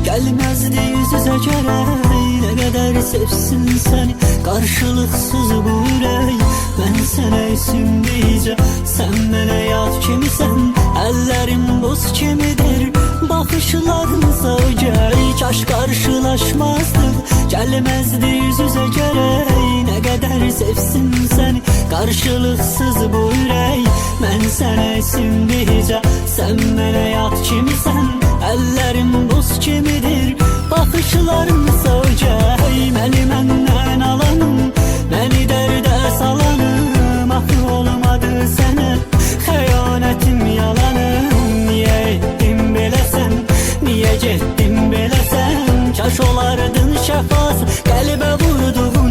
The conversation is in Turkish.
Gelmezdi yüz yüze gerek. Ne kadar sevsin seni karşılıksız bu yürek. Ben sana isim diyeceğim, sen bana yat kimisən. Ellerim buz kimidir, bakışlarımız öce. Hiç aşk karşılaşmazdık, gelmezdi yüz yüze gerek. Ne kadar sevsin seni karşılıksız bu yürek. Ben sana isim diyeceğim, sen bana yat kimisən. Ellerim buz kimidir, bakışlarımız öce. Məni məndən alanım, məni dərdə salanım. Ah olmadı sənə xəyanətim yalanım. Niyə etdim beləsən, niyə getdim beləsən? Kaş olardın şəfası qəlbə vurduğun